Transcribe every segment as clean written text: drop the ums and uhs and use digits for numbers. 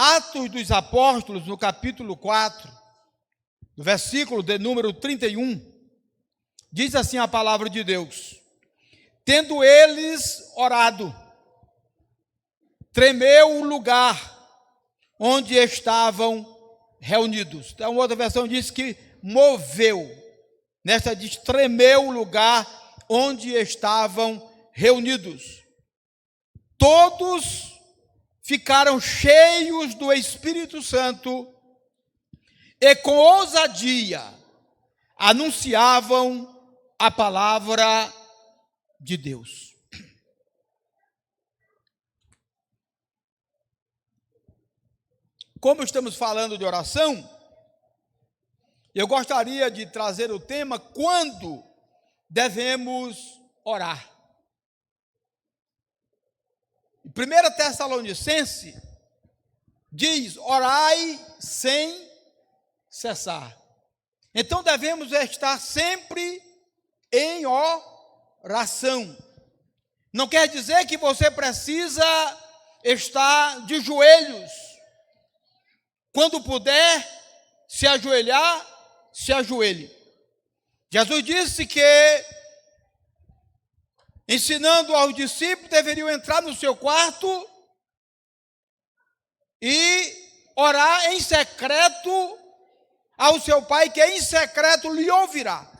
Atos dos Apóstolos, no capítulo 4, no versículo de número 31, diz assim a palavra de Deus: tendo eles orado, tremeu o lugar onde estavam reunidos. Então, outra versão diz que moveu. Nesta diz, tremeu o lugar onde estavam reunidos. Todos ficaram cheios do Espírito Santo e com ousadia anunciavam a palavra de Deus. Como estamos falando de oração, eu gostaria de trazer o tema: quando devemos orar. 1 Tessalonicenses diz: orai sem cessar. Então devemos estar sempre em oração. Não quer dizer que você precisa estar de joelhos. Quando puder se ajoelhar, se ajoelhe. Jesus disse que, ensinando aos discípulos, deveriam entrar no seu quarto e orar em secreto ao seu Pai, que em secreto lhe ouvirá.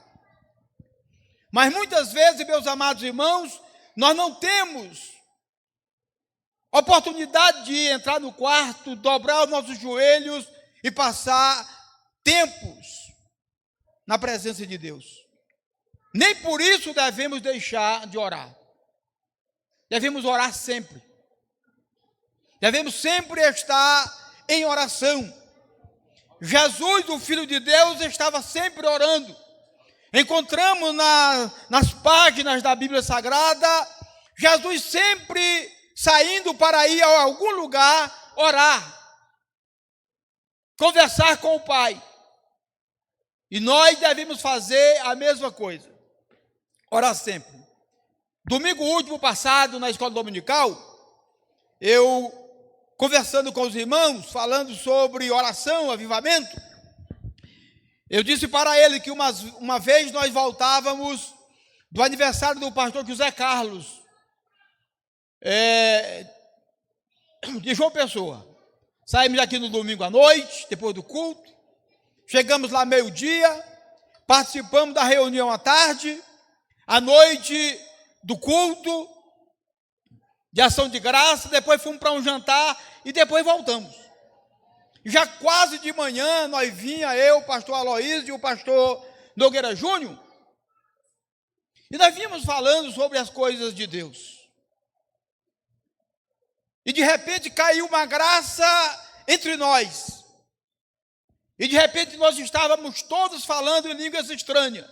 Mas muitas vezes, meus amados irmãos, nós não temos oportunidade de entrar no quarto, dobrar os nossos joelhos e passar tempos na presença de Deus. Nem por isso devemos deixar de orar. Devemos orar sempre. Devemos sempre estar em oração. Jesus, o Filho de Deus, estava sempre orando. Encontramos nas páginas da Bíblia Sagrada, Jesus sempre saindo para ir a algum lugar orar, conversar com o Pai. E nós devemos fazer a mesma coisa, orar sempre. Domingo último passado, na escola dominical, eu conversando com os irmãos, falando sobre oração, avivamento, eu disse para ele que uma vez nós voltávamos do aniversário do pastor José Carlos, de João Pessoa. Saímos aqui no domingo à noite, depois do culto, chegamos lá meio-dia, participamos da reunião à tarde, à noite do culto, de ação de graça, depois fomos para um jantar e depois voltamos. Já quase de manhã nós vinha eu, o pastor Aloísio e o pastor Nogueira Júnior, e nós vínhamos falando sobre as coisas de Deus. E de repente caiu uma graça entre nós. E de repente nós estávamos todos falando em línguas estranhas.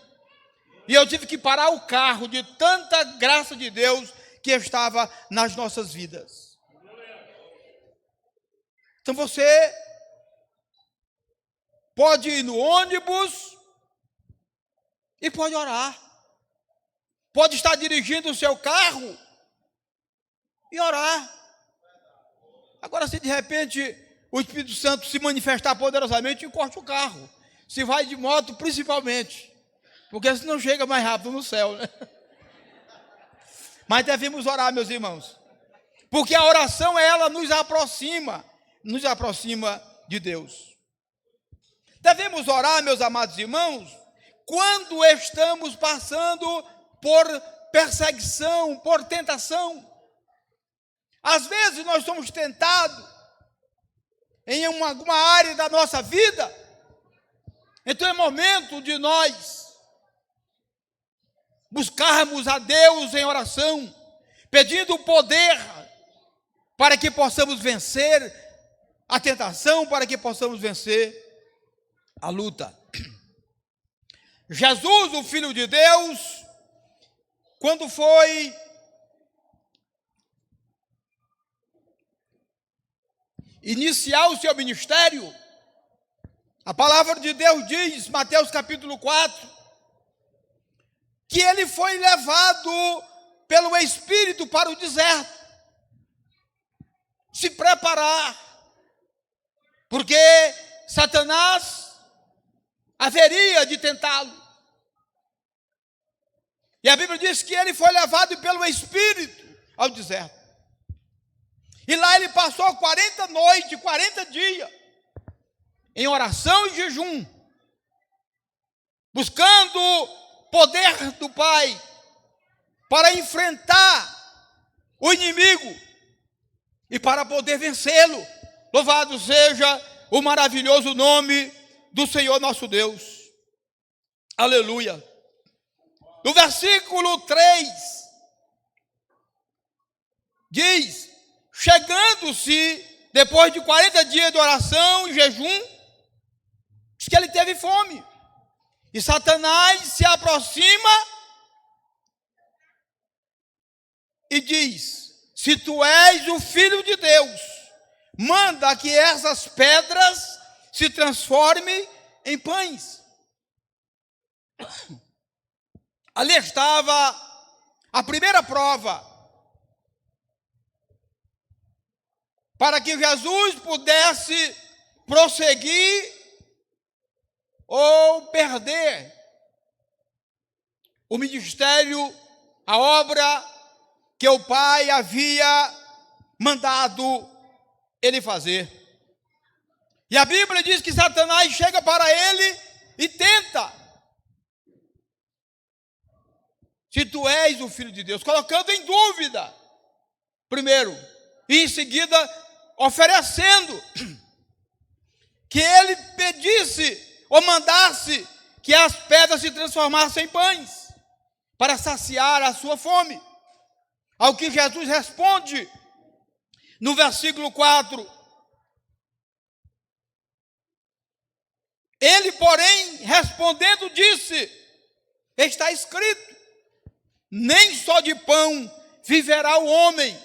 E eu tive que parar o carro de tanta graça de Deus que estava nas nossas vidas. Então você pode ir no ônibus e pode orar. Pode estar dirigindo o seu carro e orar. Agora, se de repente o Espírito Santo se manifestar poderosamente, encoste o carro. Se vai de moto, principalmente. Porque senão chega mais rápido no céu, né? Mas devemos orar, meus irmãos. Porque a oração, ela nos aproxima de Deus. Devemos orar, meus amados irmãos, quando estamos passando por perseguição, por tentação. Às vezes nós somos tentados em alguma área da nossa vida. Então é momento de nós buscarmos a Deus em oração, pedindo o poder para que possamos vencer a tentação, para que possamos vencer a luta. Jesus, o Filho de Deus, quando foi iniciar o seu ministério, a palavra de Deus diz, Mateus capítulo 4, que ele foi levado pelo Espírito para o deserto, se preparar porque Satanás haveria de tentá-lo. E a Bíblia diz que ele foi levado pelo Espírito ao deserto. E lá ele passou 40 noites, 40 dias, em oração e jejum, buscando o poder do Pai para enfrentar o inimigo e para poder vencê-lo. Louvado seja o maravilhoso nome do Senhor nosso Deus. Aleluia. No versículo 3, diz: chegando-se, depois de 40 dias de oração e jejum, diz que ele teve fome. E Satanás se aproxima e diz: se tu és o Filho de Deus, manda que essas pedras se transformem em pães. Ali estava a primeira prova para que Jesus pudesse prosseguir ou perder o ministério, a obra que o Pai havia mandado ele fazer. E a Bíblia diz que Satanás chega para ele e tenta: se tu és o Filho de Deus, colocando em dúvida, primeiro, e em seguida oferecendo que ele pedisse ou mandasse que as pedras se transformassem em pães, para saciar a sua fome. Ao que Jesus responde no versículo 4. Ele, porém, respondendo, disse: está escrito, nem só de pão viverá o homem,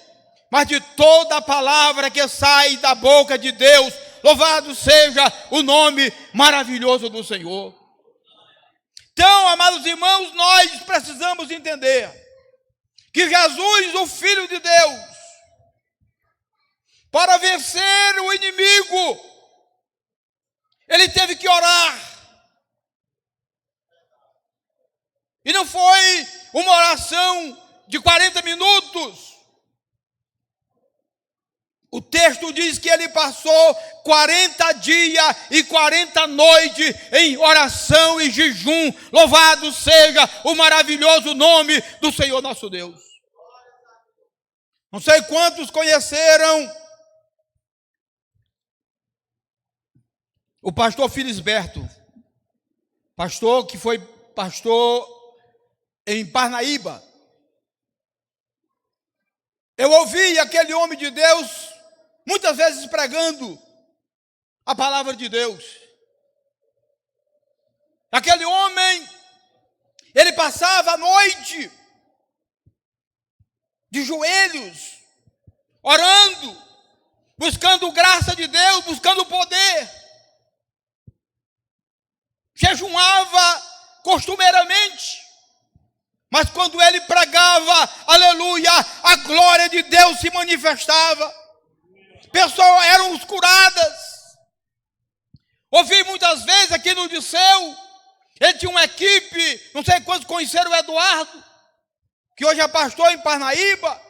mas de toda a palavra que sai da boca de Deus. Louvado seja o nome maravilhoso do Senhor. Então, amados irmãos, nós precisamos entender que Jesus, o Filho de Deus, para vencer o inimigo, ele teve que orar. E não foi uma oração de 40 minutos. O texto diz que ele passou 40 dias e 40 noites em oração e jejum. Louvado seja o maravilhoso nome do Senhor nosso Deus. Não sei quantos conheceram o pastor Filisberto, pastor que foi pastor em Parnaíba. Eu ouvi aquele homem de Deus muitas vezes pregando a palavra de Deus. Aquele homem, ele passava a noite de joelhos, orando, buscando graça de Deus, buscando poder. Jejumava costumeiramente, mas quando ele pregava, aleluia, a glória de Deus se manifestava. Pessoas eram curadas. Ouvi muitas vezes aqui no Disseu, ele tinha uma equipe, não sei quantos conheceram o Eduardo, que hoje é pastor em Parnaíba.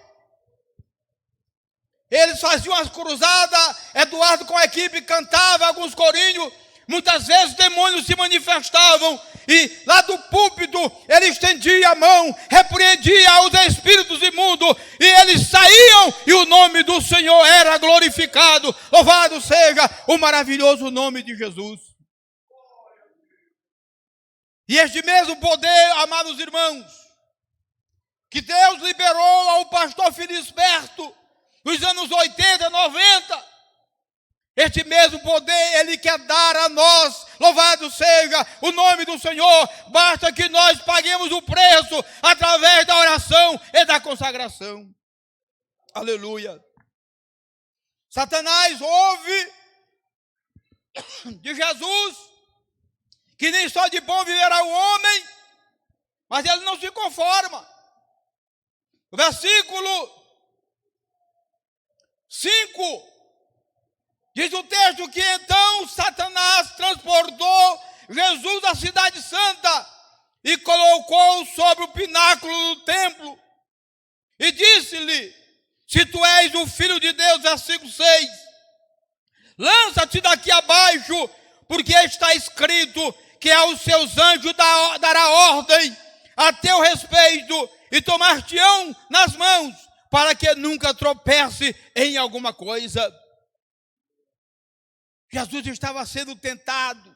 Eles faziam as cruzadas, Eduardo com a equipe cantava alguns corinhos. Muitas vezes demônios se manifestavam e lá do púlpito ele estendia a mão, repreendia os espíritos imundos e eles saíam e o nome do Senhor era glorificado. Louvado seja o maravilhoso nome de Jesus. E este mesmo poder, amados irmãos, que Deus liberou ao pastor Filisberto nos anos 80, 90, este mesmo poder Ele quer dar a nós. Louvado seja o nome do Senhor. Basta que nós paguemos o preço através da oração e da consagração. Aleluia. Satanás ouve de Jesus que nem só de pão viverá o homem, mas ele não se conforma. O versículo 5 diz o texto que então Jesus à cidade santa e colocou sobre o pináculo do templo e disse-lhe: se tu és o Filho de Deus, versículo 6, lança-te daqui abaixo, porque está escrito que aos seus anjos dará ordem a teu respeito e tomar-te-ão nas mãos, para que nunca tropece em alguma coisa. Jesus estava sendo tentado.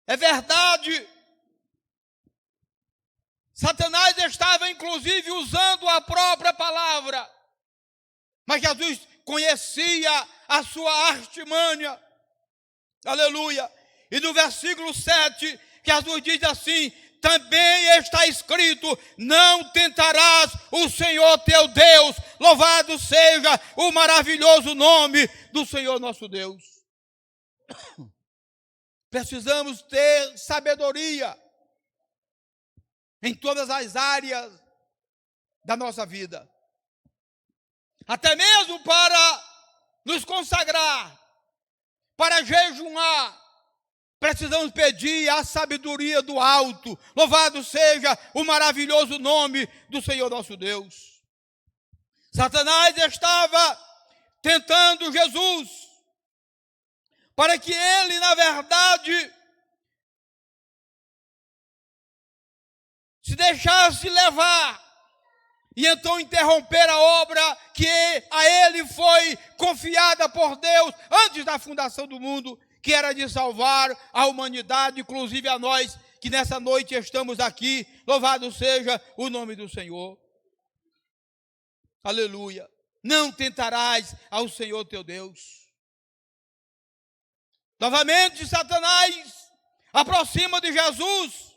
É verdade. Satanás estava inclusive usando a própria palavra, mas Jesus conhecia a sua artimanha. Aleluia. E no versículo 7, Jesus diz assim: também está escrito: não tentarás o Senhor teu Deus. Louvado seja o maravilhoso nome do Senhor nosso Deus. Precisamos ter sabedoria em todas as áreas da nossa vida. Até mesmo para nos consagrar, para jejuar, precisamos pedir a sabedoria do alto. Louvado seja o maravilhoso nome do Senhor nosso Deus. Satanás estava tentando Jesus para que ele, na verdade, se deixasse levar e então interromper a obra que a ele foi confiada por Deus antes da fundação do mundo, que era de salvar a humanidade, inclusive a nós que nessa noite estamos aqui. Louvado seja o nome do Senhor. Aleluia. Não tentarás ao Senhor teu Deus. Novamente Satanás aproxima de Jesus.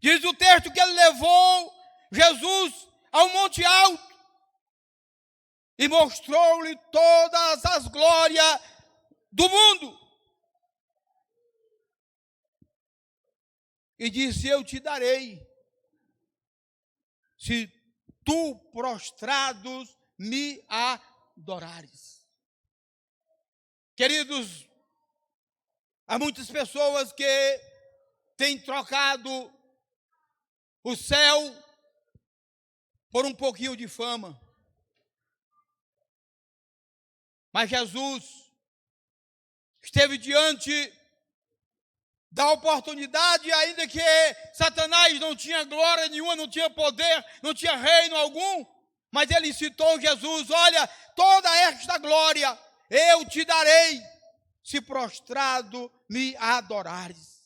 Diz o texto que ele levou Jesus ao monte alto e mostrou-lhe todas as glórias do mundo. E disse: eu te darei, se tu prostrados me adorares. Queridos, há muitas pessoas que têm trocado o céu por um pouquinho de fama. Mas Jesus esteve diante da oportunidade, ainda que Satanás não tinha glória nenhuma, não tinha poder, não tinha reino algum, mas ele citou Jesus: olha, toda esta glória eu te darei, se prostrado me adorares.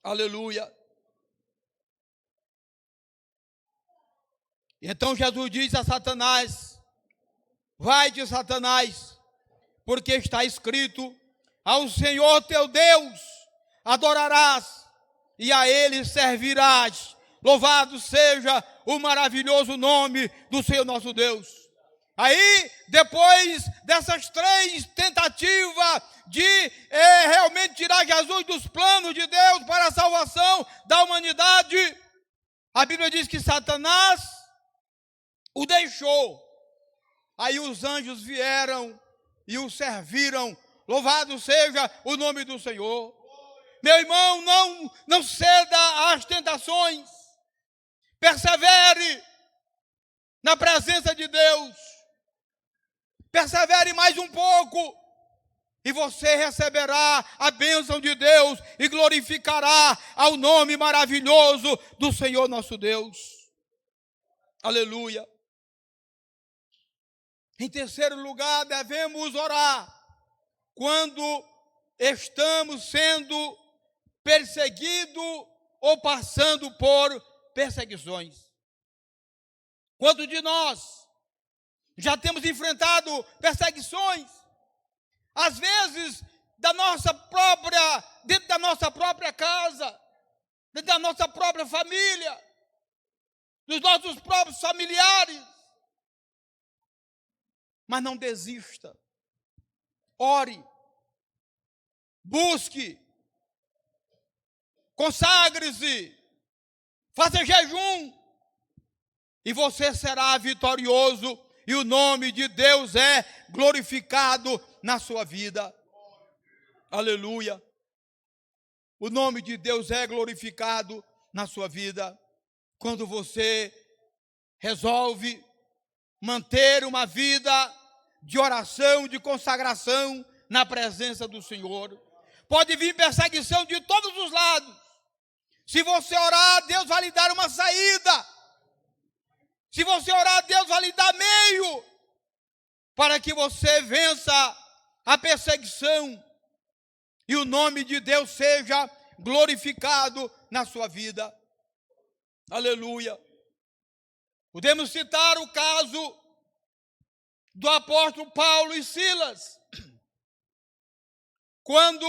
Aleluia. Então Jesus diz a Satanás: vai-te, Satanás, porque está escrito: ao Senhor teu Deus adorarás e a Ele servirás. Louvado seja o maravilhoso nome do Senhor nosso Deus. Aí, depois dessas 3 tentativas de realmente tirar Jesus dos planos de Deus para a salvação da humanidade, a Bíblia diz que Satanás o deixou. Aí os anjos vieram e o serviram. Louvado seja o nome do Senhor. Meu irmão, não ceda às tentações. Persevere na presença de Deus. Persevere mais um pouco e você receberá a bênção de Deus e glorificará ao nome maravilhoso do Senhor nosso Deus. Aleluia. Em terceiro lugar, devemos orar quando estamos sendo perseguidos ou passando por perseguições. Quantos de nós já temos enfrentado perseguições, às vezes dentro da nossa própria casa, dentro da nossa própria família, dos nossos próprios familiares. Mas não desista. Ore, busque, consagre-se, faça jejum, e você será vitorioso, e o nome de Deus é glorificado na sua vida. Aleluia. O nome de Deus é glorificado na sua vida quando você resolve manter uma vida de oração, de consagração na presença do Senhor. Pode vir perseguição de todos os lados. Se você orar, Deus vai lhe dar uma saída. Se você orar, Deus vai lhe dar meio para que você vença a perseguição e o nome de Deus seja glorificado na sua vida. Aleluia. Podemos citar o caso do apóstolo Paulo e Silas, quando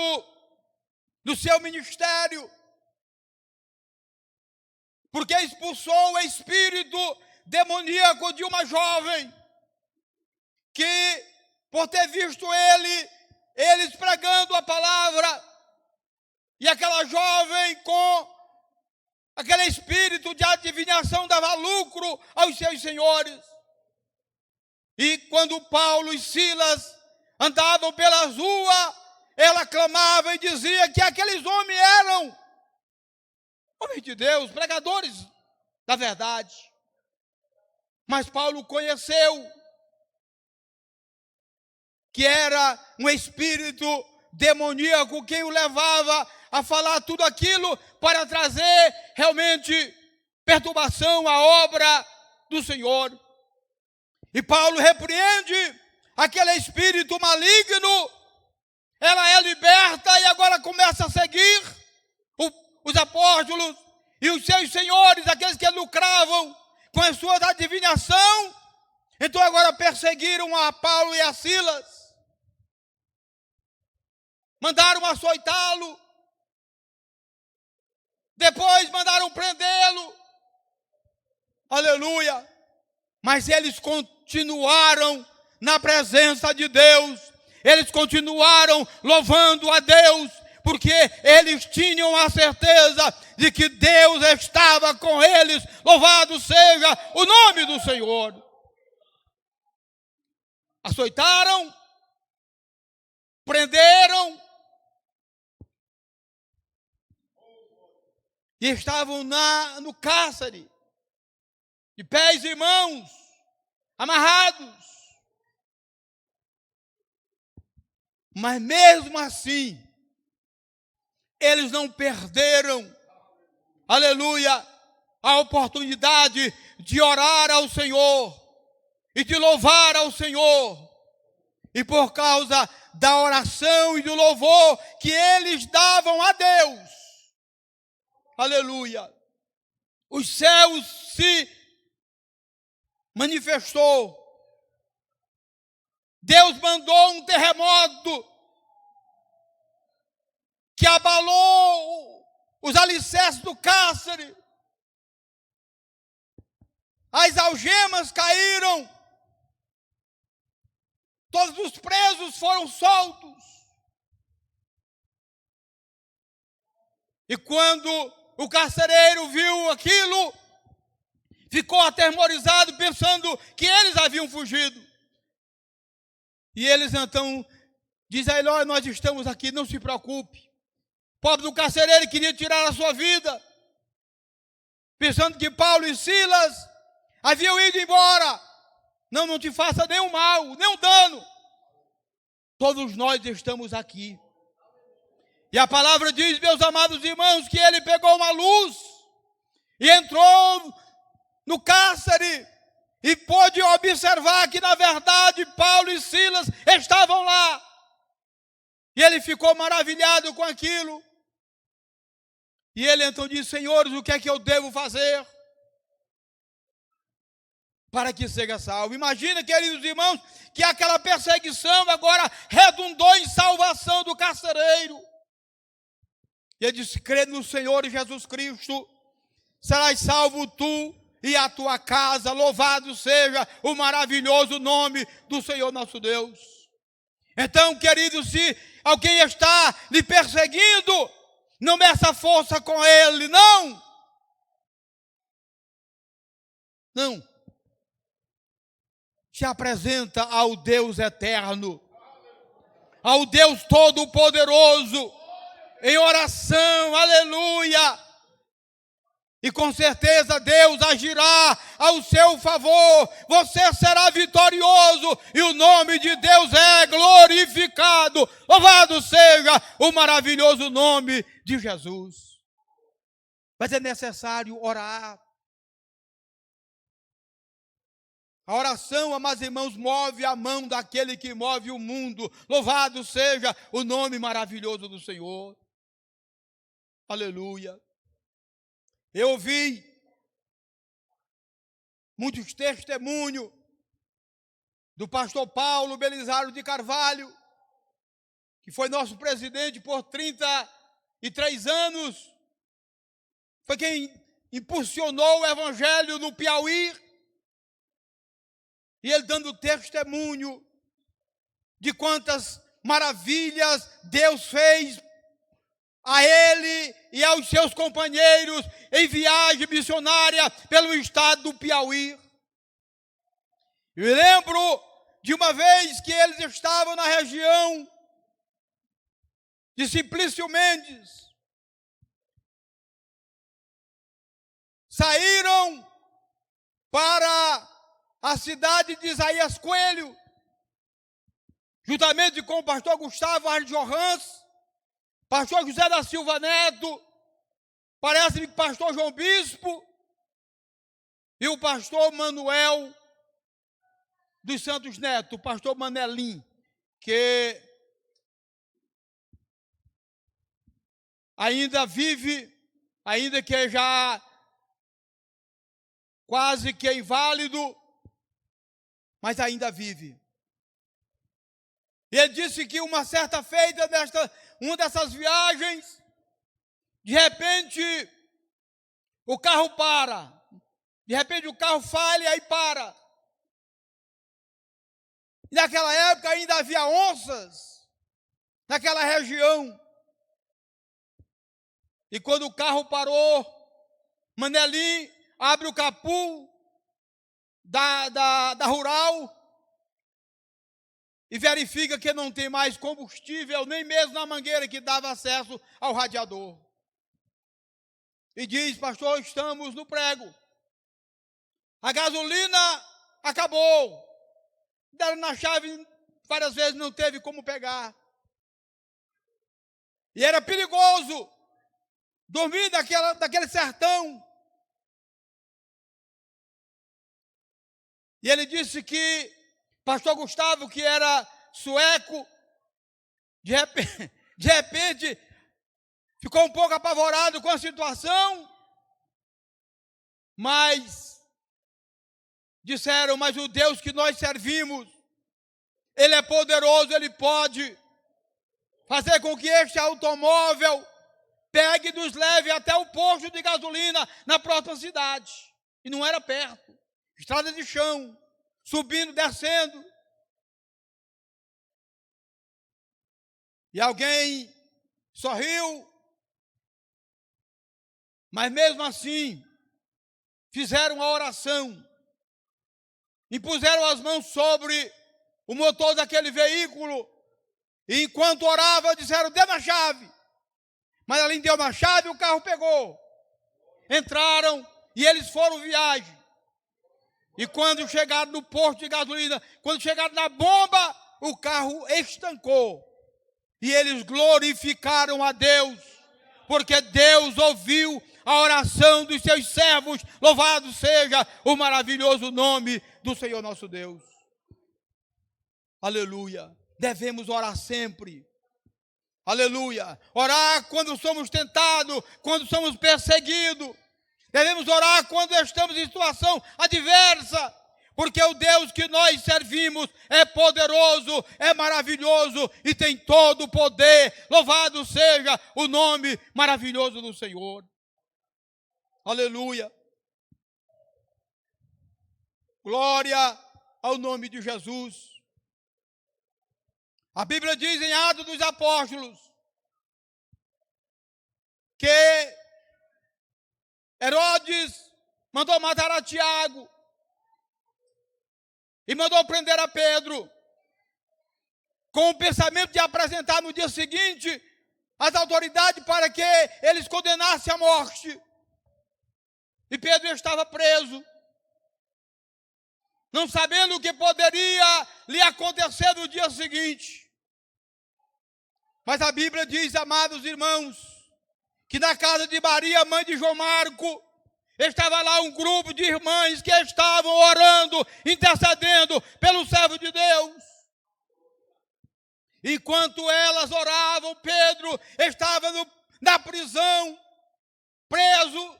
no seu ministério, porque expulsou o espírito demoníaco de uma jovem, que por ter visto eles pregando a palavra, e aquela jovem com aquele espírito de adivinhação dava lucro aos seus senhores. E quando Paulo e Silas andavam pelas ruas, ela clamava e dizia que aqueles homens eram homens de Deus, pregadores da verdade. Mas Paulo conheceu que era um espírito demoníaco que o levava a falar tudo aquilo para trazer realmente perturbação à obra do Senhor. E Paulo repreende aquele espírito maligno, ela é liberta e agora começa a seguir os apóstolos e os seus senhores, aqueles que lucravam com as suas adivinhações. Então agora perseguiram a Paulo e a Silas, mandaram açoitá-lo, depois mandaram prendê-lo. Aleluia. Mas eles continuaram na presença de Deus, eles continuaram louvando a Deus, porque eles tinham a certeza de que Deus estava com eles. Louvado seja o nome do Senhor. Açoitaram, prenderam, e estavam no cárcere, de pés e mãos, amarrados. Mas mesmo assim, eles não perderam, aleluia, a oportunidade de orar ao Senhor e de louvar ao Senhor. E por causa da oração e do louvor que eles davam a Deus, aleluia, os céus se manifestou. Deus mandou um terremoto que abalou os alicerces do cárcere. As algemas caíram. Todos os presos foram soltos. E quando o carcereiro viu aquilo, ficou atemorizado, pensando que eles haviam fugido. E eles então dizem a ele: olha, nós estamos aqui, não se preocupe. Pobre do carcereiro queria tirar a sua vida, pensando que Paulo e Silas haviam ido embora. Não te faça nenhum mal, nenhum dano. Todos nós estamos aqui. E a palavra diz, meus amados irmãos, que ele pegou uma luz e entrou no cárcere e pôde observar que, na verdade, Paulo e Silas estavam lá. E ele ficou maravilhado com aquilo. E ele então disse: senhores, o que é que eu devo fazer para que seja salvo? Imagina, queridos irmãos, que aquela perseguição agora redundou em salvação do carcereiro. E ele disse: crê no Senhor Jesus Cristo, serás salvo tu e a tua casa. Louvado seja o maravilhoso nome do Senhor nosso Deus. Então, queridos, se alguém está lhe perseguindo, não meça força com ele, não. Não. Se apresenta ao Deus eterno. ao Deus Todo-Poderoso, em oração, aleluia. E com certeza Deus agirá ao seu favor, você será vitorioso e o nome de Deus é glorificado. Louvado seja o maravilhoso nome de Jesus. Mas é necessário orar. A oração, amados irmãos, move a mão daquele que move o mundo. Louvado seja o nome maravilhoso do Senhor. Aleluia. Eu ouvi muitos testemunhos do pastor Paulo Belisário de Carvalho, que foi nosso presidente por 33 anos, foi quem impulsionou o evangelho no Piauí, e ele dando testemunho de quantas maravilhas Deus fez a ele e aos seus companheiros em viagem missionária pelo estado do Piauí. Eu lembro de uma vez que eles estavam na região de Simplício Mendes. Saíram para a cidade de Isaías Coelho, juntamente com o pastor Gustavo Arjorrans, pastor José da Silva Neto, parece-me que pastor João Bispo e o pastor Manuel dos Santos Neto, o pastor Manelim, que ainda vive, ainda que já quase que é inválido, mas ainda vive. E ele disse que uma certa feita uma dessas viagens, de repente o carro para, de repente o carro falha e para. E naquela época ainda havia onças naquela região. E quando o carro parou, Manelim abre o capô da rural e verifica que não tem mais combustível, nem mesmo na mangueira que dava acesso ao radiador. E diz: pastor, estamos no prego. A gasolina acabou. Deram na chave várias vezes, não teve como pegar. E era perigoso dormir daquele sertão. E ele disse que pastor Gustavo, que era sueco, de repente ficou um pouco apavorado com a situação, mas disseram: mas o Deus que nós servimos, Ele é poderoso, Ele pode fazer com que este automóvel pegue e nos leve até o posto de gasolina na próxima cidade. E não era perto, estrada de chão, subindo, descendo. E alguém sorriu, mas mesmo assim fizeram a oração, impuseram as mãos sobre o motor daquele veículo, e enquanto orava disseram: dê na chave. Mas além de deu na chave, o carro pegou. Entraram e eles foram viagem. E quando chegaram no posto de gasolina, quando chegaram na bomba, o carro estancou. E eles glorificaram a Deus, porque Deus ouviu a oração dos seus servos. Louvado seja o maravilhoso nome do Senhor nosso Deus. Aleluia. Devemos orar sempre. Aleluia. Orar quando somos tentados, quando somos perseguidos. Devemos orar quando estamos em situação adversa, porque o Deus que nós servimos é poderoso, é maravilhoso e tem todo o poder. Louvado seja o nome maravilhoso do Senhor. Aleluia. Glória ao nome de Jesus. A Bíblia diz em Atos dos Apóstolos que Herodes mandou matar a Tiago e mandou prender a Pedro. com o pensamento de apresentar no dia seguinte as autoridades para que eles condenassem à morte. E Pedro estava preso, não sabendo o que poderia lhe acontecer no dia seguinte. Mas a Bíblia diz, amados irmãos, que na casa de Maria, mãe de João Marco, estava lá um grupo de irmãs que estavam orando, intercedendo pelo servo de Deus. Enquanto elas oravam, Pedro estava na prisão, preso.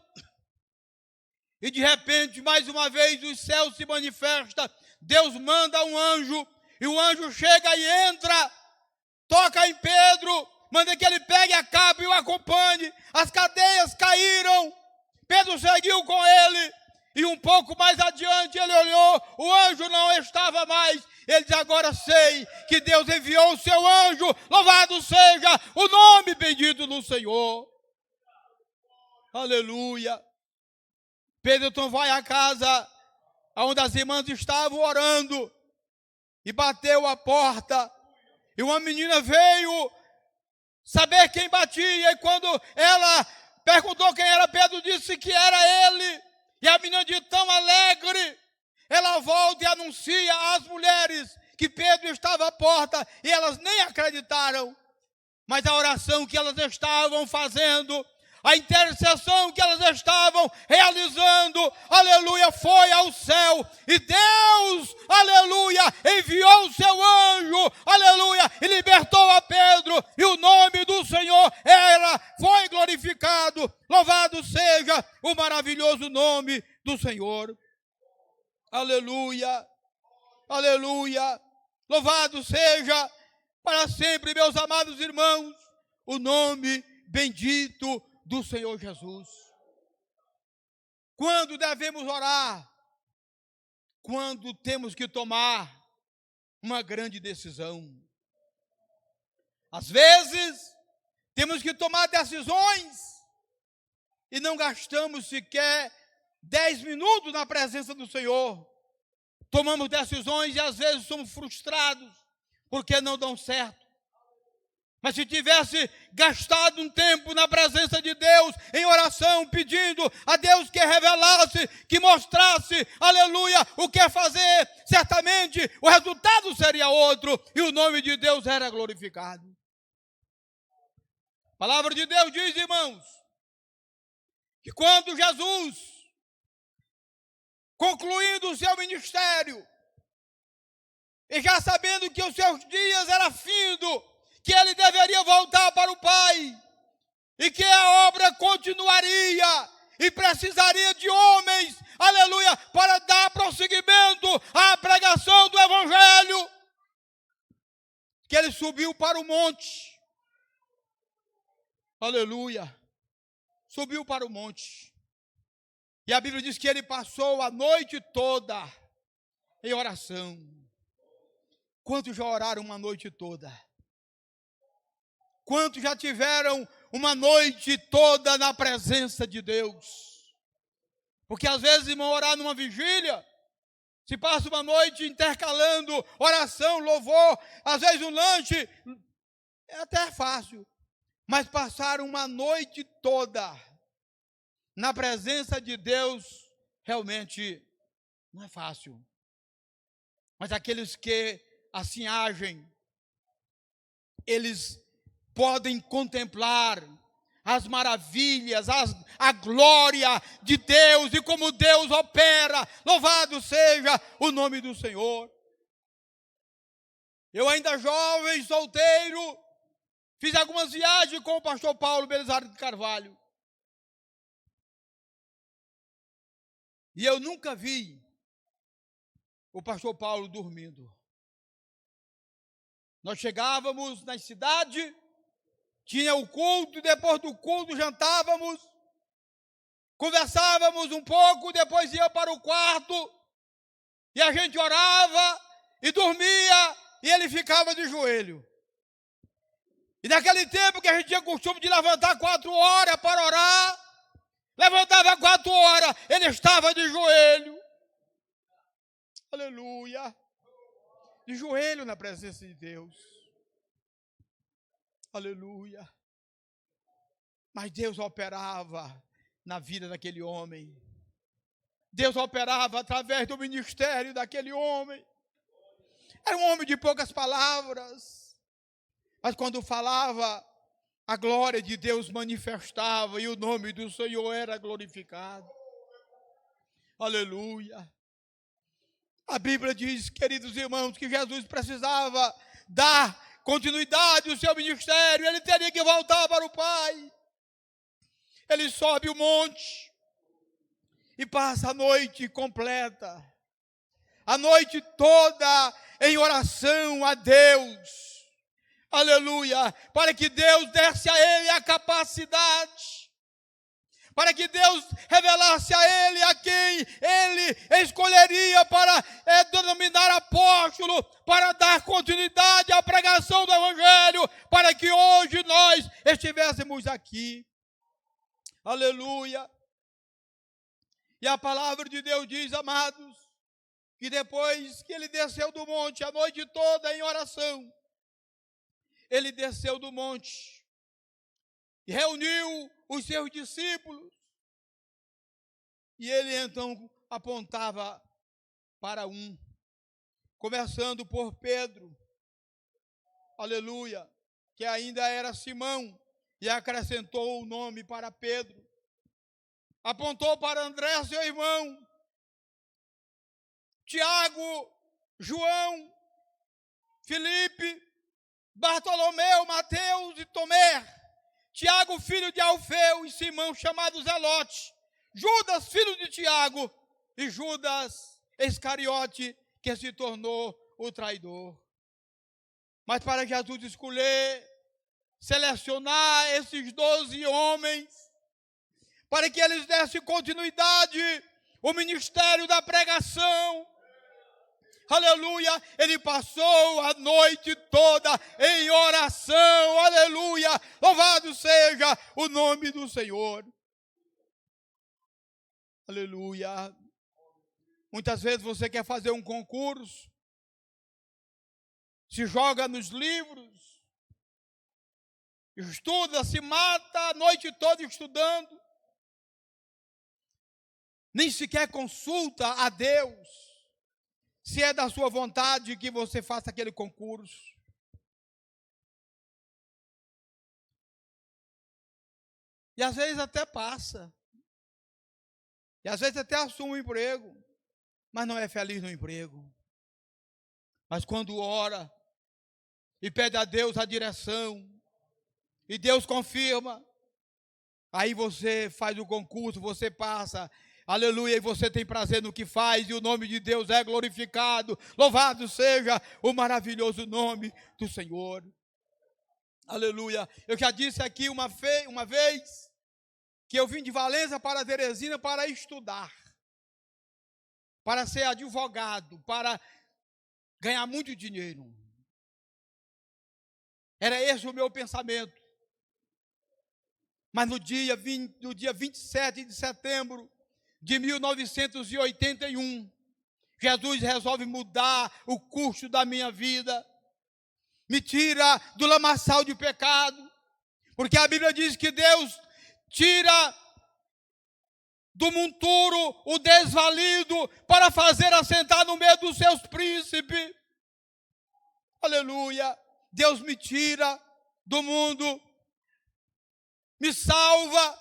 E de repente, mais uma vez, os céus se manifestam. Deus manda um anjo, e o anjo chega e entra, toca em Pedro, manda que ele pegue a capa e o acompanhe. As cadeias caíram, Pedro seguiu com ele, e um pouco mais adiante ele olhou, o anjo não estava mais. Ele diz, agora sei que Deus enviou o seu anjo, louvado seja o nome bendito do Senhor. Aleluia. Pedro então vai à casa onde as irmãs estavam orando e bateu a porta. E uma menina veio saber quem batia. E quando ela perguntou quem era, Pedro disse que era ele. E a menina de tão alegre, ela volta e anuncia às mulheres que Pedro estava à porta. E elas nem acreditaram. Mas a oração que elas estavam fazendo, a intercessão que elas estavam realizando, aleluia, foi ao céu. E Deus, aleluia, enviou o seu anjo, aleluia, e libertou a Pedro. E o nome do Senhor foi glorificado. Louvado seja o maravilhoso nome do Senhor. Aleluia, aleluia. Louvado seja para sempre, meus amados irmãos, o nome bendito do Senhor Jesus. Quando devemos orar? Quando temos que tomar uma grande decisão. Às vezes, temos que tomar decisões e não gastamos sequer 10 minutos na presença do Senhor. Tomamos decisões e às vezes somos frustrados porque não dão certo. Mas se tivesse gastado um tempo na presença de Deus, em oração, pedindo a Deus que revelasse, que mostrasse, aleluia, o que fazer, certamente o resultado seria outro e o nome de Deus era glorificado. A palavra de Deus diz, irmãos, que quando Jesus, concluindo o seu ministério, e já sabendo que os seus dias eram findos, que ele deveria voltar para o Pai, e que a obra continuaria, e precisaria de homens, aleluia, para dar prosseguimento à pregação do Evangelho, que ele subiu para o monte, aleluia, subiu para o monte, e a Bíblia diz que ele passou a noite toda em oração. Quantos já oraram uma noite toda? Quantos já tiveram uma noite toda na presença de Deus? Porque às vezes, irmão, orar numa vigília, se passa uma noite intercalando oração, louvor, às vezes um lanche, é até fácil. Mas passar uma noite toda na presença de Deus, realmente não é fácil. Mas aqueles que assim agem, eles podem contemplar as maravilhas, a glória de Deus e como Deus opera. Louvado seja o nome do Senhor. Eu ainda jovem, solteiro, fiz algumas viagens com o pastor Paulo Belisário de Carvalho. E eu nunca vi o pastor Paulo dormindo. Nós chegávamos na cidade, tinha o culto, depois do culto jantávamos, conversávamos um pouco, depois ia para o quarto, e a gente orava e dormia, e ele ficava de joelho. E naquele tempo que a gente tinha costume de levantar 4 horas para orar, levantava 4 horas, ele estava de joelho. Aleluia. De joelho na presença de Deus. Aleluia. Mas Deus operava na vida daquele homem. Deus operava através do ministério daquele homem. Era um homem de poucas palavras, mas quando falava, a glória de Deus manifestava e o nome do Senhor era glorificado. Aleluia. A Bíblia diz, queridos irmãos, que Jesus precisava dar continuidade ao seu ministério. Ele teria que voltar para o Pai. Ele sobe o monte e passa a noite completa, a noite toda em oração a Deus. Aleluia, para que Deus desse a ele a capacidade, para que Deus revelasse a ele a quem ele escolheria para denominar apóstolo, para dar continuidade à pregação do Evangelho, para que hoje nós estivéssemos aqui. Aleluia. E a palavra de Deus diz, amados, que depois que ele desceu do monte a noite toda em oração, ele desceu do monte e reuniu os seus discípulos. E ele então apontava para um, começando por Pedro, aleluia, que ainda era Simão, e acrescentou o nome para Pedro. Apontou para André, seu irmão, Tiago, João, Filipe, Bartolomeu, Mateus e Tomé, Tiago, filho de Alfeu, e Simão, chamado Zelote, Judas, filho de Tiago, e Judas Iscariote, que se tornou o traidor. Mas para Jesus escolher, selecionar esses 12 homens, para que eles dessem continuidade ao ministério da pregação, aleluia, ele passou a noite toda em oração, aleluia, louvado seja o nome do Senhor, aleluia. Muitas vezes você quer fazer um concurso, se joga nos livros, estuda, se mata a noite toda estudando, nem sequer consulta a Deus, se é da sua vontade que você faça aquele concurso. E às vezes até passa. E às vezes até assume um emprego, mas não é feliz no emprego. Mas quando ora e pede a Deus a direção, e Deus confirma, aí você faz o concurso, você passa, aleluia, e você tem prazer no que faz, e o nome de Deus é glorificado. Louvado seja o maravilhoso nome do Senhor. Aleluia. Eu já disse aqui uma vez que eu vim de Valença para Teresina para estudar, para ser advogado, para ganhar muito dinheiro. Era esse o meu pensamento. Mas no dia 27 de setembro de 1981, Jesus resolve mudar o curso da minha vida, me tira do lamaçal de pecado, porque a Bíblia diz que Deus tira do monturo o desvalido para fazer assentar no meio dos seus príncipes. Aleluia. Deus me tira do mundo, me salva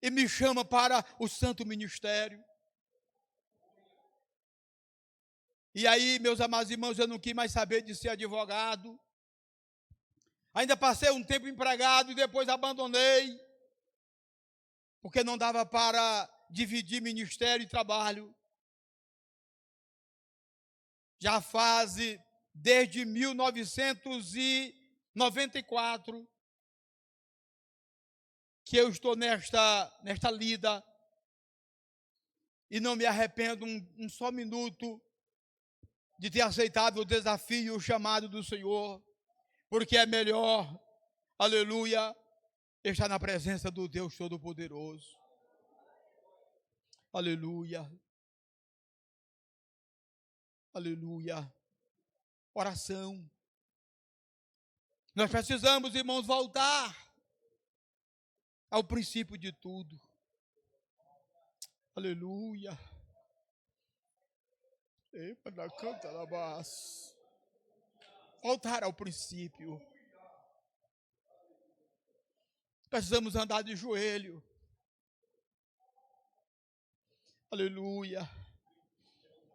e me chama para o santo ministério. E aí, meus amados irmãos, eu não quis mais saber de ser advogado. Ainda passei um tempo empregado e depois abandonei, porque não dava para dividir ministério e trabalho. Já faz desde 1994 que eu estou nesta lida e não me arrependo um só minuto de ter aceitado o desafio, o chamado do Senhor, porque é melhor, aleluia, estar na presença do Deus Todo-Poderoso. Aleluia. Aleluia. Oração. Nós precisamos, irmãos, voltar ao princípio de tudo. Aleluia. Voltar ao princípio. Precisamos andar de joelho. Aleluia.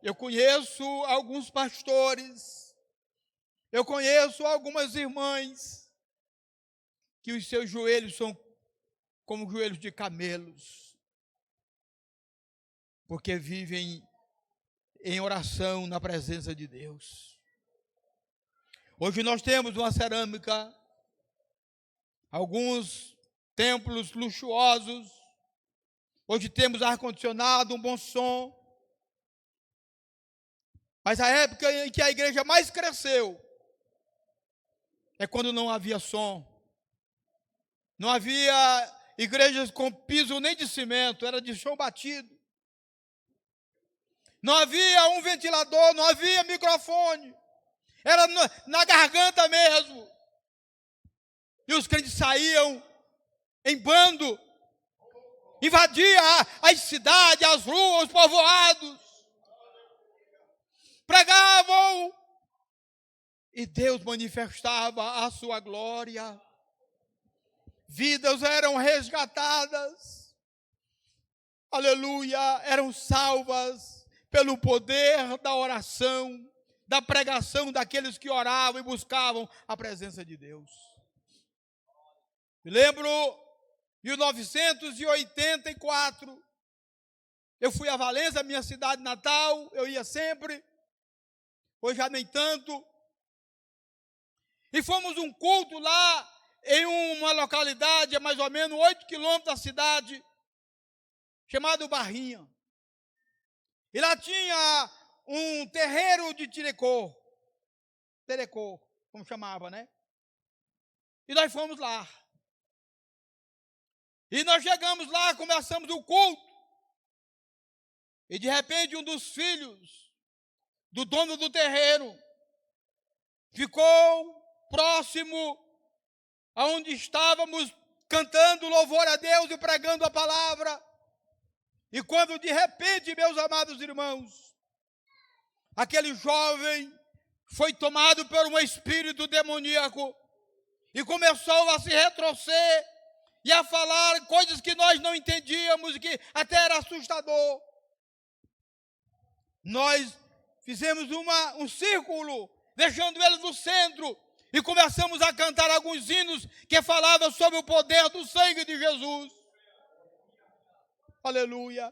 Eu conheço alguns pastores, eu conheço algumas irmãs, que os seus joelhos são como joelhos de camelos, porque vivem em oração na presença de Deus. Hoje nós temos uma cerâmica, alguns templos luxuosos, hoje temos ar-condicionado, um bom som, mas a época em que a igreja mais cresceu é quando não havia som, não havia igrejas com piso nem de cimento, era de chão batido. Não havia um ventilador, não havia microfone. Era na garganta mesmo. E os crentes saíam em bando, invadia as cidades, as ruas, os povoados. Pregavam. E Deus manifestava a sua glória. Vidas eram resgatadas. Aleluia, eram salvas pelo poder da oração, da pregação daqueles que oravam e buscavam a presença de Deus. Me lembro, em 1984, eu fui a Valença, minha cidade natal, eu ia sempre, hoje já nem tanto, e fomos um culto lá, em uma localidade a mais ou menos 8 quilômetros da cidade, chamado Barrinha. E lá tinha um terreiro de terecô, como chamava, né? E nós fomos lá. E nós chegamos lá, começamos o culto. E de repente um dos filhos do dono do terreiro ficou próximo aonde estávamos cantando louvor a Deus e pregando a palavra. E quando de repente, meus amados irmãos, aquele jovem foi tomado por um espírito demoníaco e começou a se retorcer e a falar coisas que nós não entendíamos e que até era assustador. Nós fizemos um círculo, deixando ele no centro, e começamos a cantar alguns hinos que falavam sobre o poder do sangue de Jesus. Aleluia.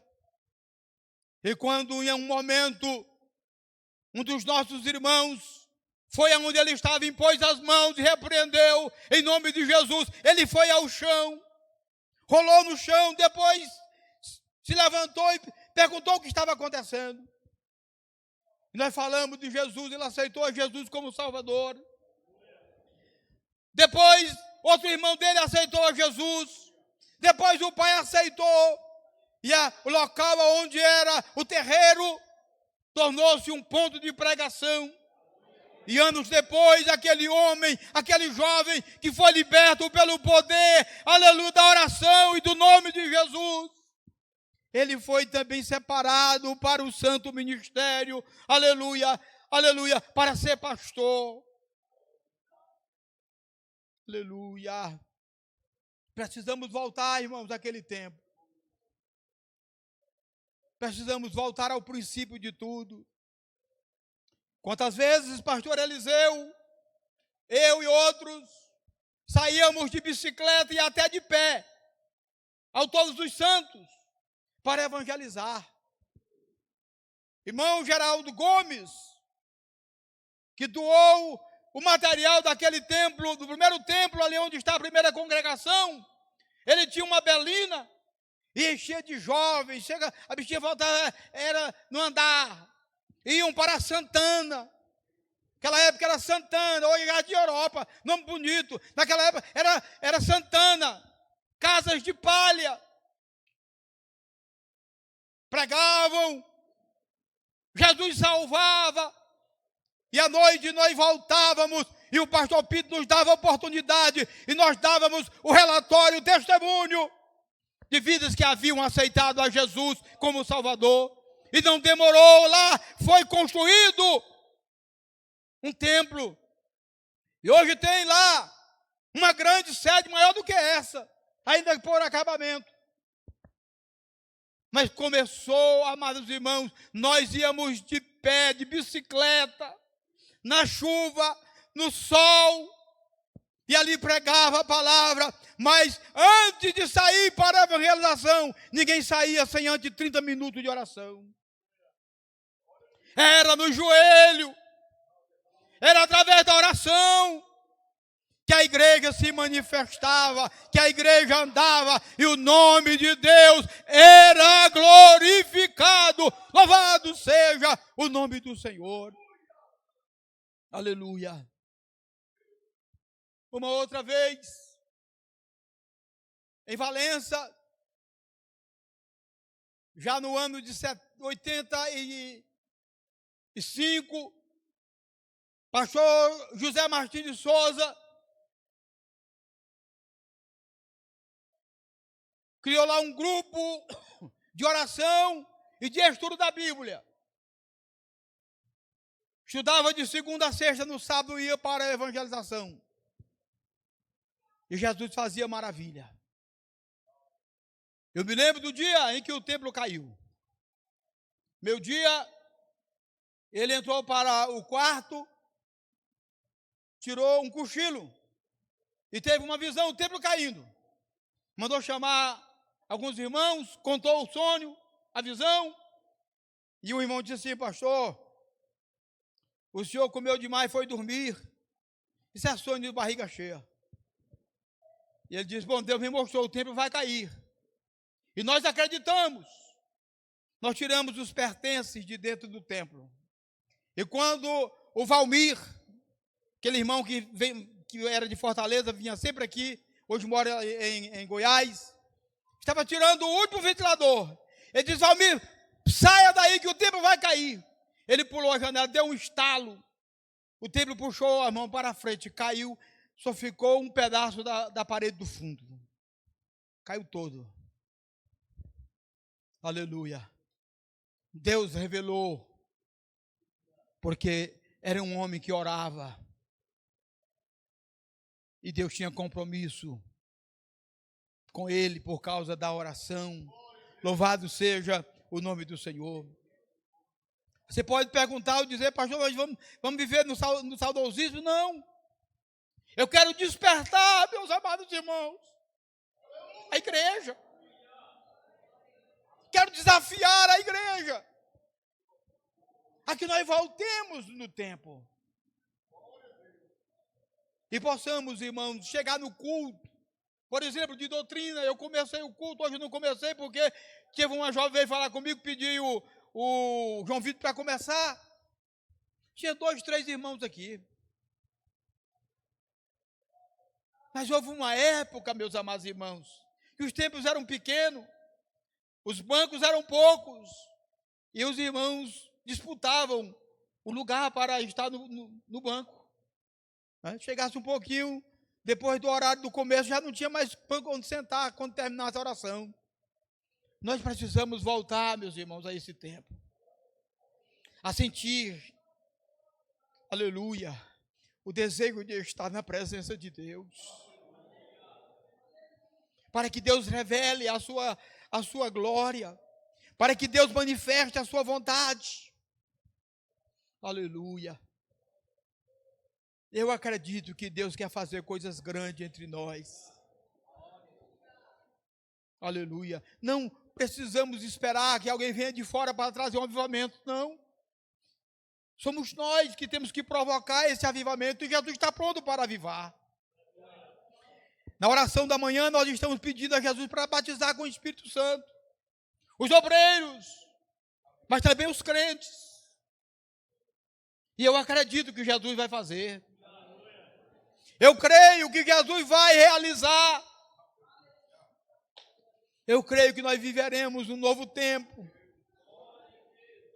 E quando em um momento, um dos nossos irmãos foi aonde ele estava, impôs as mãos e repreendeu em nome de Jesus. Ele foi ao chão, rolou no chão, depois se levantou e perguntou o que estava acontecendo. E nós falamos de Jesus, ele aceitou a Jesus como Salvador. Depois, outro irmão dele aceitou a Jesus. Depois o pai aceitou. E o local onde era o terreiro tornou-se um ponto de pregação. E anos depois, aquele homem, aquele jovem que foi liberto pelo poder, aleluia, da oração e do nome de Jesus, ele foi também separado para o santo ministério, aleluia, aleluia, para ser pastor. Aleluia. Precisamos voltar, irmãos, àquele tempo. Precisamos voltar ao princípio de tudo. Quantas vezes, pastor Eliseu, eu e outros, saíamos de bicicleta e até de pé, ao Todos os Santos, para evangelizar. Irmão Geraldo Gomes, que doou o material daquele templo, do primeiro templo, ali onde está a primeira congregação, ele tinha uma belina, e enchia de jovens, a bichinha voltava, era no andar, iam para Santana. Naquela época era Santana, hoje é de Europa, nome bonito. Naquela época era Santana, casas de palha. Pregavam, Jesus salvava, E à noite nós voltávamos e o pastor Pinto nos dava oportunidade e nós dávamos o relatório, o testemunho de vidas que haviam aceitado a Jesus como Salvador. E não demorou, lá foi construído um templo. E hoje tem lá uma grande sede maior do que essa, ainda por acabamento. Mas começou, amados irmãos, nós íamos de pé, de bicicleta, na chuva, no sol, e ali pregava a palavra, mas antes de sair para a evangelização, ninguém saía sem antes de 30 minutos de oração. Era no joelho, era através da oração que a igreja se manifestava, que a igreja andava, e o nome de Deus era glorificado. Louvado seja o nome do Senhor. Aleluia. Uma outra vez, em Valença, já no ano de 85, pastor José Martins de Souza criou lá um grupo de oração e de estudo da Bíblia. Estudava de segunda a sexta, no sábado ia para a evangelização. E Jesus fazia maravilha. Eu me lembro do dia em que o templo caiu. Meu dia, ele entrou para o quarto, tirou um cochilo e teve uma visão, o templo caindo. Mandou chamar alguns irmãos, contou o sonho, a visão, e o irmão disse assim: pastor, o senhor comeu demais e foi dormir. Isso é sonho de barriga cheia. E ele disse: bom, Deus me mostrou, o templo vai cair. E nós acreditamos. Nós tiramos os pertences de dentro do templo. E quando o Valmir, aquele irmão que era de Fortaleza, vinha sempre aqui, hoje mora em Goiás, estava tirando o último ventilador. Ele disse: Valmir, saia daí que o templo vai cair. Ele pulou a janela, deu um estalo. O templo puxou a mão para a frente, caiu, só ficou um pedaço da parede do fundo. Caiu todo. Aleluia. Deus revelou, porque era um homem que orava. E Deus tinha compromisso com ele por causa da oração. Louvado seja o nome do Senhor. Você pode perguntar ou dizer: pastor, nós vamos viver no saudosismo? Não. Eu quero despertar, meus amados irmãos, a igreja. Quero desafiar a igreja a que nós voltemos no tempo e possamos, irmãos, chegar no culto. Por exemplo, de doutrina, eu comecei o culto, hoje não comecei porque teve uma jovem veio falar comigo, pediu o João Vitor para começar. Tinha 2, 3 irmãos aqui. Mas houve uma época, meus amados irmãos, que os templos eram pequenos, os bancos eram poucos, e os irmãos disputavam o lugar para estar no banco. Chegasse um pouquinho, depois do horário do começo, já não tinha mais banco onde sentar quando terminasse a oração. Nós precisamos voltar, meus irmãos, a esse tempo, a sentir, aleluia, o desejo de estar na presença de Deus, para que Deus revele a sua glória, para que Deus manifeste a sua vontade. Aleluia. Eu acredito que Deus quer fazer coisas grandes entre nós. Aleluia. Não precisamos esperar que alguém venha de fora para trazer um avivamento, não. Somos nós que temos que provocar esse avivamento, e Jesus está pronto para avivar. Na oração da manhã, nós estamos pedindo a Jesus para batizar com o Espírito Santo os obreiros, mas também os crentes. E eu acredito que Jesus vai fazer. Eu creio que Jesus vai realizar. Eu creio que nós viveremos um novo tempo.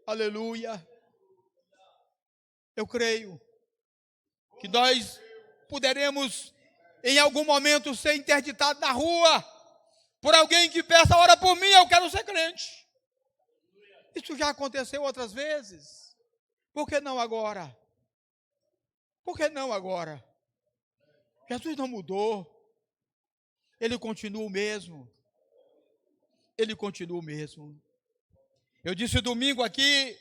Aleluia. Eu creio que nós poderemos, em algum momento, ser interditados na rua por alguém que peça, ora por mim, eu quero ser crente. Isso já aconteceu outras vezes. Por que não agora? Por que não agora? Jesus não mudou. Ele continua o mesmo. Ele continua o mesmo. Eu disse domingo aqui,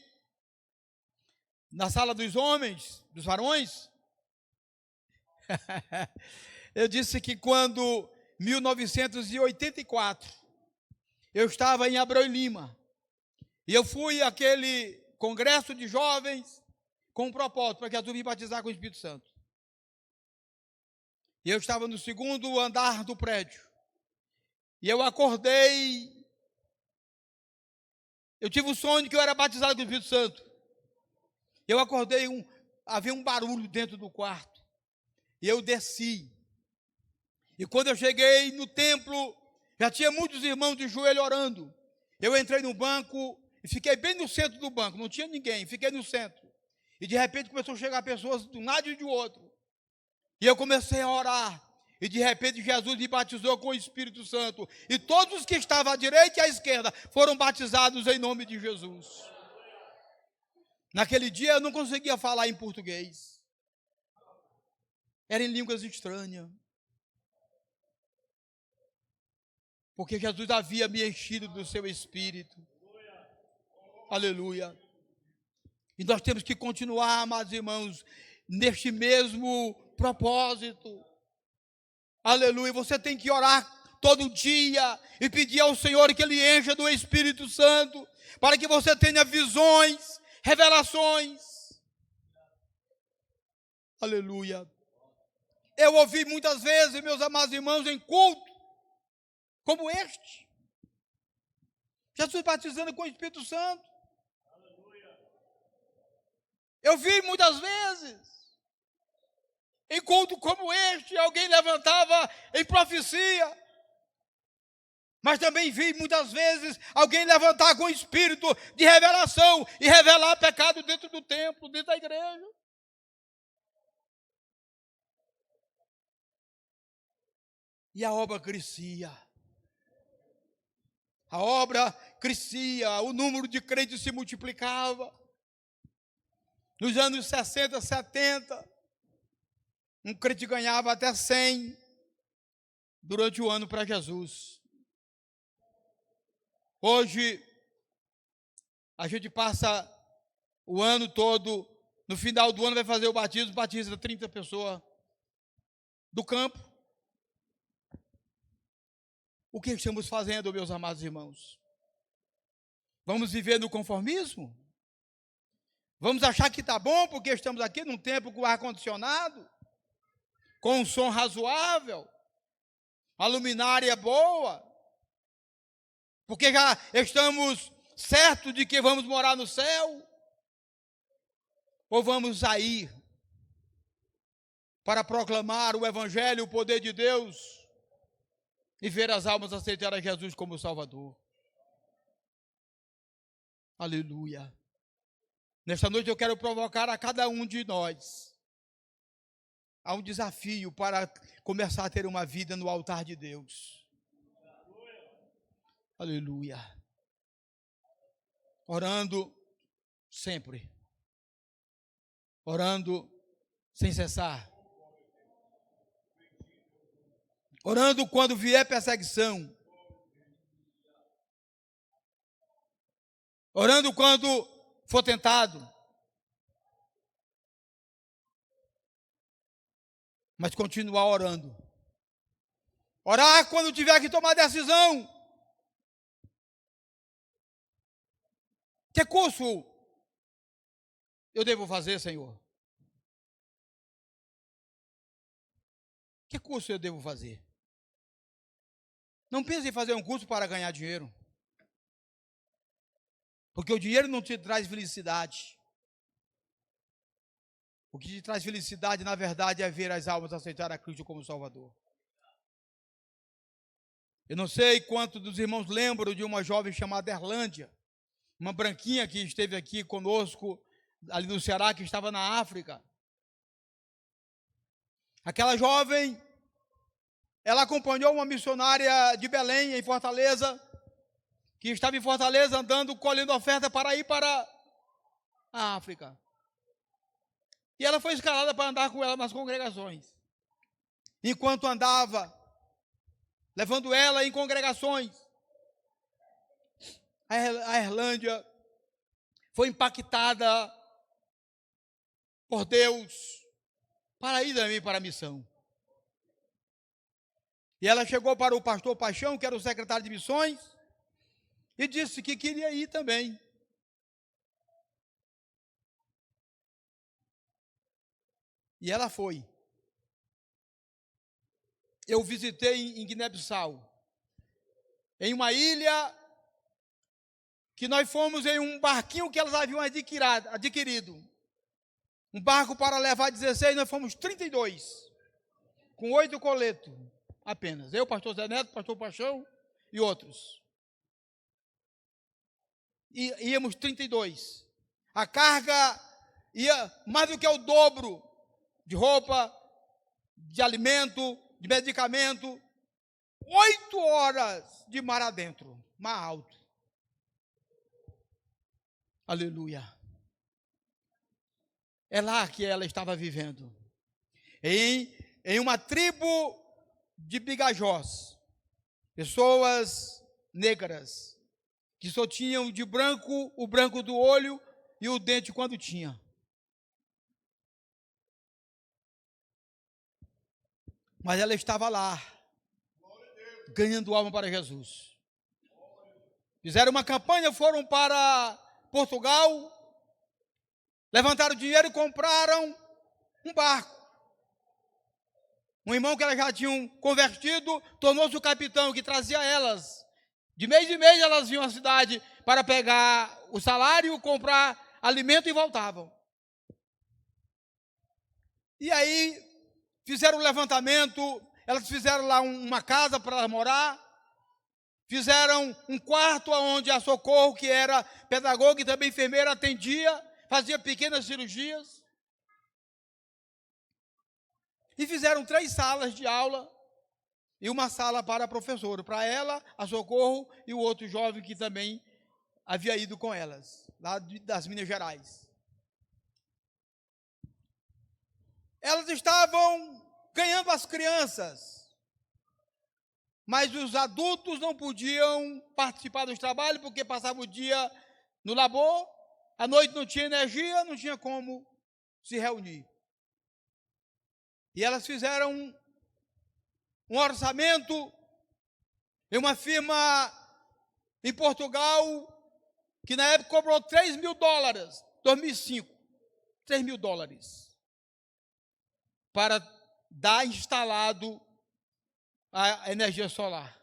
na sala dos homens, dos varões, eu disse que quando, 1984, eu estava em Abreu e Lima, e eu fui àquele congresso de jovens com um propósito, para que Jesus me batizar com o Espírito Santo. E eu estava no segundo andar do prédio, e eu acordei, eu tive um sonho que eu era batizado com o Espírito Santo. Eu acordei, havia um barulho dentro do quarto, e eu desci. E quando eu cheguei no templo, já tinha muitos irmãos de joelho orando. Eu entrei no banco e fiquei bem no centro do banco, não tinha ninguém, fiquei no centro. E de repente começou a chegar pessoas de um lado e de outro. E eu comecei a orar. E de repente Jesus me batizou com o Espírito Santo. E todos os que estavam à direita e à esquerda foram batizados em nome de Jesus. Naquele dia eu não conseguia falar em português. Era em línguas estranhas. Porque Jesus havia me enchido do seu Espírito. Aleluia. E nós temos que continuar, amados irmãos, neste mesmo propósito. Aleluia. Você tem que orar todo dia e pedir ao Senhor que Ele encha do Espírito Santo, para que você tenha visões, revelações. Aleluia. Eu ouvi muitas vezes, meus amados irmãos, em culto como este, Jesus batizando com o Espírito Santo. Eu vi muitas vezes, em culto como este, alguém levantava em profecia. Mas também vi muitas vezes alguém levantar com espírito de revelação e revelar pecado dentro do templo, dentro da igreja. E a obra crescia. A obra crescia, o número de crentes se multiplicava. Nos anos 60, 70, um crente ganhava até 100 durante o ano para Jesus. Hoje, a gente passa o ano todo, no final do ano vai fazer o batismo, batiza 30 pessoas do campo. O que estamos fazendo, meus amados irmãos? Vamos viver no conformismo? Vamos achar que está bom porque estamos aqui num tempo com ar-condicionado, com um som razoável, a luminária boa, porque já estamos certos de que vamos morar no céu? Ou vamos sair para proclamar o Evangelho, o poder de Deus, e ver as almas aceitar a Jesus como Salvador? Aleluia. Nesta noite eu quero provocar a cada um de nós a um desafio para começar a ter uma vida no altar de Deus. Aleluia. Orando sempre. Orando sem cessar. Orando quando vier perseguição. Orando quando for tentado. Mas continuar orando. Orar quando tiver que tomar decisão. Que curso eu devo fazer, Senhor? Que curso eu devo fazer? Não pense em fazer um curso para ganhar dinheiro. Porque o dinheiro não te traz felicidade. O que te traz felicidade, na verdade, é ver as almas aceitar a Cristo como Salvador. Eu não sei quantos dos irmãos lembram de uma jovem chamada Erlândia, uma branquinha que esteve aqui conosco ali no Ceará, que estava na África. Aquela jovem, ela acompanhou uma missionária de Belém, em Fortaleza, que estava em Fortaleza andando, colhendo oferta para ir para a África. E ela foi escalada para andar com ela nas congregações. Enquanto andava, levando ela em congregações, a Erlândia foi impactada por Deus para ir também para a missão. E ela chegou para o pastor Paixão, que era o secretário de missões, e disse que queria ir também. E ela foi. Eu visitei em Guiné-Bissau, em uma ilha que nós fomos em um barquinho que elas haviam adquirido. Um barco para levar 16, nós fomos 32, com 8 coletos apenas. Eu, pastor Zé Neto, pastor Paixão e outros. E íamos 32. A carga ia mais do que o dobro de roupa, de alimento, de medicamento. 8 horas de mar adentro, mar alto. Aleluia. É lá que ela estava vivendo. Em uma tribo de bigajós. Pessoas negras, que só tinham de branco o branco do olho e o dente quando tinha. Mas ela estava lá, ganhando alma para Jesus. Fizeram uma campanha, foram para Portugal, levantaram dinheiro e compraram um barco. Um irmão que elas já tinham convertido, tornou-se o capitão que trazia elas. De mês em mês elas vinham à cidade para pegar o salário, comprar alimento e voltavam. E aí fizeram um levantamento, elas fizeram lá uma casa para morar, fizeram um quarto onde a Socorro, que era pedagoga e também enfermeira, atendia, fazia pequenas cirurgias. E fizeram 3 salas de aula e uma sala para a professora, para ela, a Socorro e o outro jovem que também havia ido com elas, lá das Minas Gerais. Elas estavam ganhando as crianças, mas os adultos não podiam participar dos trabalhos porque passavam o dia no labor, à noite não tinha energia, não tinha como se reunir. E elas fizeram um orçamento em uma firma em Portugal, que na época cobrou $3.000, 2005, $3.000, para dar instalado a energia solar,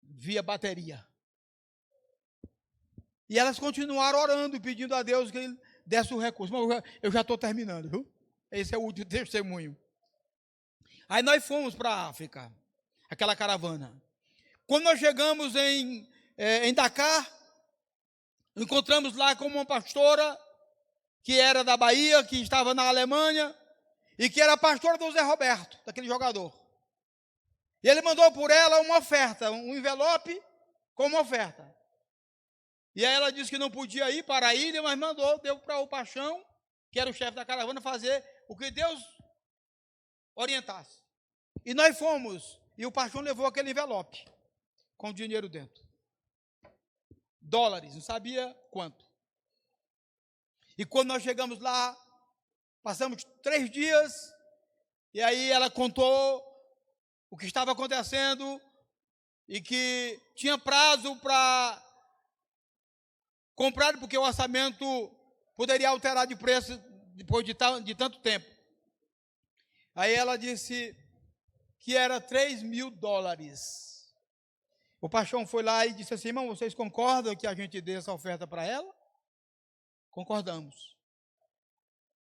via bateria. E elas continuaram orando, pedindo a Deus que Ele desse o recurso. Mas eu já estou terminando, viu? Esse é o último testemunho. Aí nós fomos para a África, aquela caravana. Quando nós chegamos em Dakar, encontramos lá com uma pastora que era da Bahia, que estava na Alemanha, e que era pastora do Zé Roberto, daquele jogador. E ele mandou por ela uma oferta, um envelope com uma oferta. E aí ela disse que não podia ir para a ilha, mas deu para o Paixão, que era o chefe da caravana, fazer o que Deus orientasse. E nós fomos, e o Paixão levou aquele envelope, com dinheiro dentro. $, não sabia quanto. E quando nós chegamos lá, passamos 3 dias, e aí ela contou o que estava acontecendo, e que tinha prazo para comprar, porque o orçamento poderia alterar de preço depois de tanto tempo. Aí ela disse que era $3.000. O Paixão foi lá e disse assim: irmão, vocês concordam que a gente dê essa oferta para ela? Concordamos.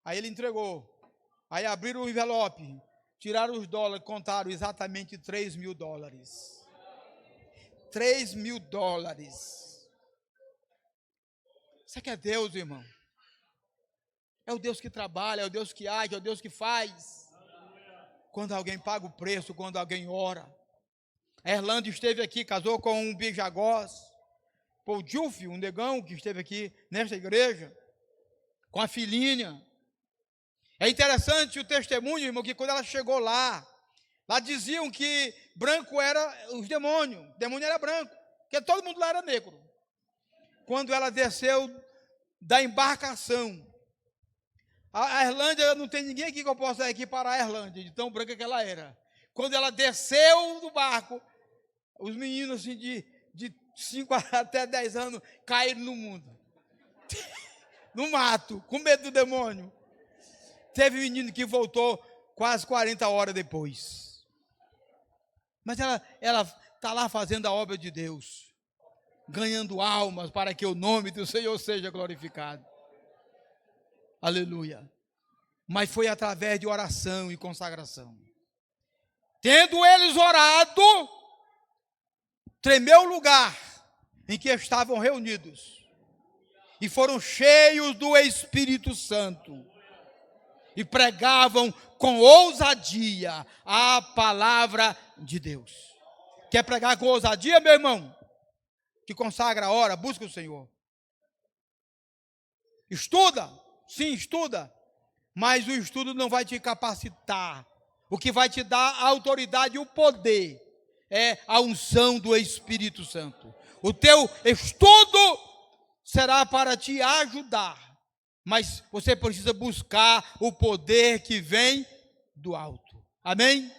Aí ele entregou. Aí abriram o envelope, tiraram os $, contaram exatamente $3.000. $3.000. Isso aqui é Deus, irmão. É o Deus que trabalha, é o Deus que age, é o Deus que faz. Quando alguém paga o preço, quando alguém ora. A Erlândia esteve aqui, casou com um bijagós. Paul Juffe, um negão que esteve aqui nesta igreja, com a filhinha. É interessante o testemunho, irmão, que quando ela chegou lá diziam que branco era os demônios, o demônio era branco, porque todo mundo lá era negro. Quando ela desceu da embarcação, a Erlândia, não tem ninguém aqui que eu possa equiparar a Erlândia, de tão branca que ela era. Quando ela desceu do barco, os meninos assim, de 5 até 10 anos caíram no mundo, no mato, com medo do demônio. Teve menino que voltou quase 40 horas depois. Mas ela está lá fazendo a obra de Deus, ganhando almas para que o nome do Senhor seja glorificado. Aleluia. Mas foi através de oração e consagração. Tendo eles orado, tremeu o lugar em que estavam reunidos e foram cheios do Espírito Santo e pregavam com ousadia a palavra de Deus. Quer pregar com ousadia, meu irmão? Que consagra a hora, busca o Senhor. Estuda, sim, estuda, mas o estudo não vai te capacitar. O que vai te dar a autoridade e o poder é a unção do Espírito Santo. O teu estudo será para te ajudar, mas você precisa buscar o poder que vem do alto. Amém?